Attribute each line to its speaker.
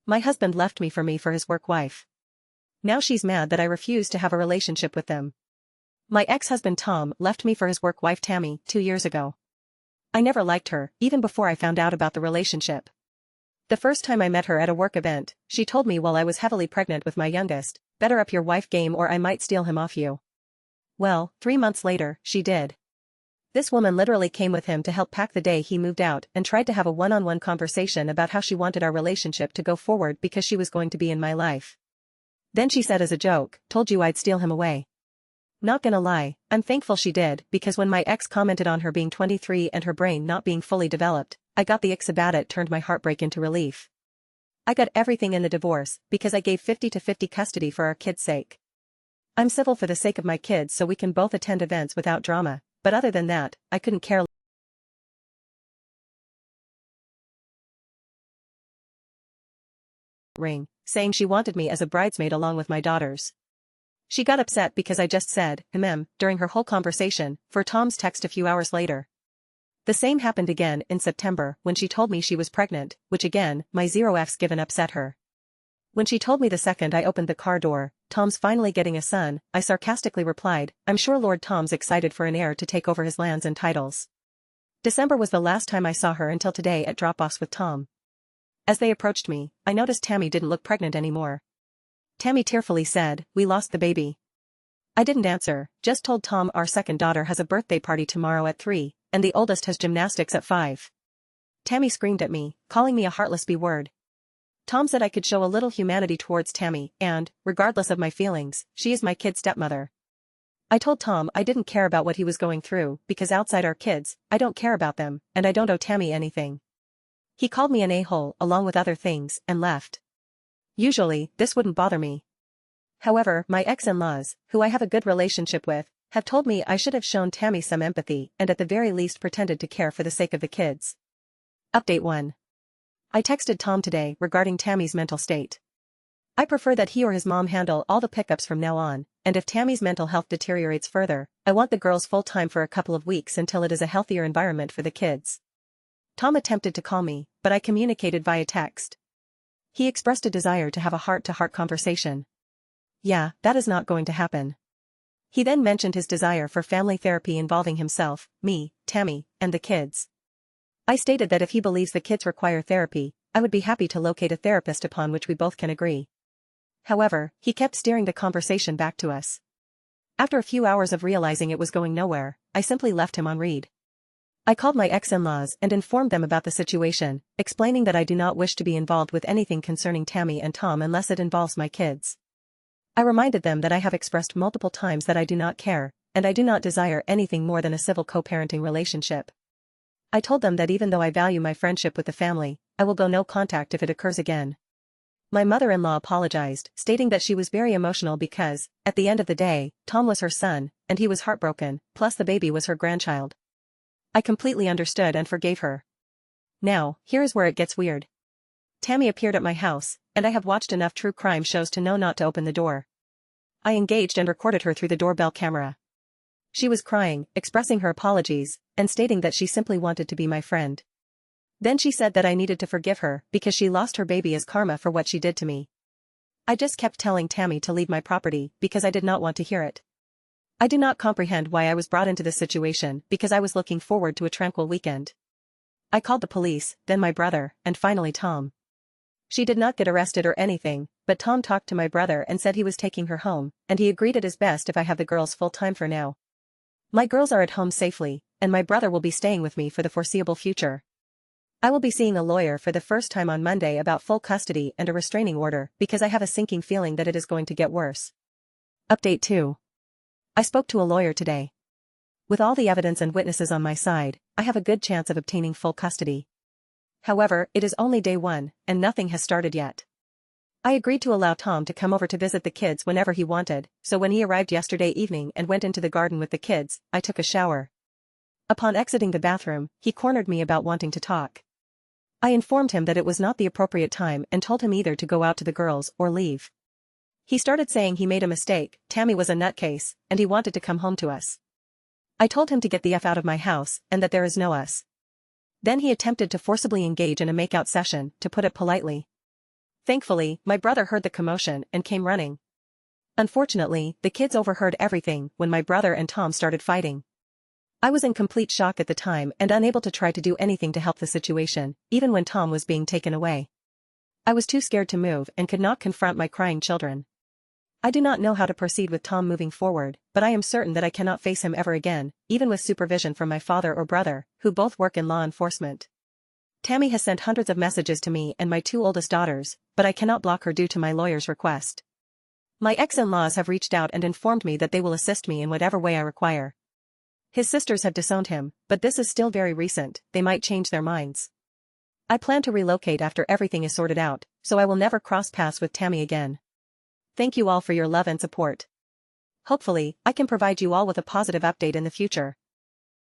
Speaker 1: My husband left me for his work wife. Now she's mad that I refuse to have a relationship with them. My ex-husband Tom left me for his work wife Tammy 2 years ago. I never liked her, even before I found out about the relationship. The first time I met her at a work event, she told me while I was heavily pregnant with my youngest, "Better up your wife game or I might steal him off you." Well, 3 months later, she did. This woman literally came with him to help pack the day he moved out and tried to have a one-on-one conversation about how she wanted our relationship to go forward because she was going to be in my life. Then she said as a joke, "Told you I'd steal him away." Not gonna lie, I'm thankful she did because when my ex commented on her being 23 and her brain not being fully developed, I got the icks about it turned my heartbreak into relief. I got everything in the divorce because I gave 50-50 custody for our kids' sake. I'm civil for the sake of my kids so we can both attend events without drama, but other than that, I couldn't care ring, saying she wanted me as a bridesmaid along with my daughters. She got upset because I just said, during her whole conversation, for Tom's text a few hours later. The same happened again in September when she told me she was pregnant, which again, my 0F's given upset her. When she told me the second I opened the car door, "Tom's finally getting a son," I sarcastically replied, "I'm sure Lord Tom's excited for an heir to take over his lands and titles." December was the last time I saw her until today at drop-offs with Tom. As they approached me, I noticed Tammy didn't look pregnant anymore. Tammy tearfully said, "We lost the baby." I didn't answer, just told Tom our second daughter has a birthday party tomorrow at 3, and the oldest has gymnastics at 5. Tammy screamed at me, calling me a heartless B-word. Tom said I could show a little humanity towards Tammy and, regardless of my feelings, she is my kid's stepmother. I told Tom I didn't care about what he was going through because outside our kids, I don't care about them, and I don't owe Tammy anything. He called me an a-hole along with other things and left. Usually, this wouldn't bother me. However, my ex-in-laws, who I have a good relationship with, have told me I should have shown Tammy some empathy and at the very least pretended to care for the sake of the kids. Update 1. I texted Tom today regarding Tammy's mental state. I prefer that he or his mom handle all the pickups from now on, and if Tammy's mental health deteriorates further, I want the girls full-time for a couple of weeks until it is a healthier environment for the kids. Tom attempted to call me, but I communicated via text. He expressed a desire to have a heart-to-heart conversation. Yeah, that is not going to happen. He then mentioned his desire for family therapy involving himself, me, Tammy, and the kids. I stated that if he believes the kids require therapy, I would be happy to locate a therapist upon which we both can agree. However, he kept steering the conversation back to us. After a few hours of realizing it was going nowhere, I simply left him on read. I called my ex-in-laws and informed them about the situation, explaining that I do not wish to be involved with anything concerning Tammy and Tom unless it involves my kids. I reminded them that I have expressed multiple times that I do not care, and I do not desire anything more than a civil co-parenting relationship. I told them that even though I value my friendship with the family, I will go no contact if it occurs again. My mother-in-law apologized, stating that she was very emotional because, at the end of the day, Tom was her son, and he was heartbroken, plus the baby was her grandchild. I completely understood and forgave her. Now, here is where it gets weird. Tammy appeared at my house, and I have watched enough true crime shows to know not to open the door. I engaged and recorded her through the doorbell camera. She was crying, expressing her apologies, and stating that she simply wanted to be my friend. Then she said that I needed to forgive her because she lost her baby as karma for what she did to me. I just kept telling Tammy to leave my property because I did not want to hear it. I do not comprehend why I was brought into this situation because I was looking forward to a tranquil weekend. I called the police, then my brother, and finally Tom. She did not get arrested or anything, but Tom talked to my brother and said he was taking her home, and he agreed it is best if I have the girls full-time for now. My girls are at home safely, and my brother will be staying with me for the foreseeable future. I will be seeing a lawyer for the first time on Monday about full custody and a restraining order because I have a sinking feeling that it is going to get worse. Update 2. I spoke to a lawyer today. With all the evidence and witnesses on my side, I have a good chance of obtaining full custody. However, it is only day 1, and nothing has started yet. I agreed to allow Tom to come over to visit the kids whenever he wanted, so when he arrived yesterday evening and went into the garden with the kids, I took a shower. Upon exiting the bathroom, he cornered me about wanting to talk. I informed him that it was not the appropriate time and told him either to go out to the girls or leave. He started saying he made a mistake, Tammy was a nutcase, and he wanted to come home to us. I told him to get the F out of my house and that there is no us. Then he attempted to forcibly engage in a makeout session, to put it politely. Thankfully, my brother heard the commotion and came running. Unfortunately, the kids overheard everything when my brother and Tom started fighting. I was in complete shock at the time and unable to try to do anything to help the situation, even when Tom was being taken away. I was too scared to move and could not confront my crying children. I do not know how to proceed with Tom moving forward, but I am certain that I cannot face him ever again, even with supervision from my father or brother, who both work in law enforcement. Tammy has sent hundreds of messages to me and my two oldest daughters, but I cannot block her due to my lawyer's request. My ex-in-laws have reached out and informed me that they will assist me in whatever way I require. His sisters have disowned him, but this is still very recent, they might change their minds. I plan to relocate after everything is sorted out, so I will never cross paths with Tammy again. Thank you all for your love and support. Hopefully, I can provide you all with a positive update in the future.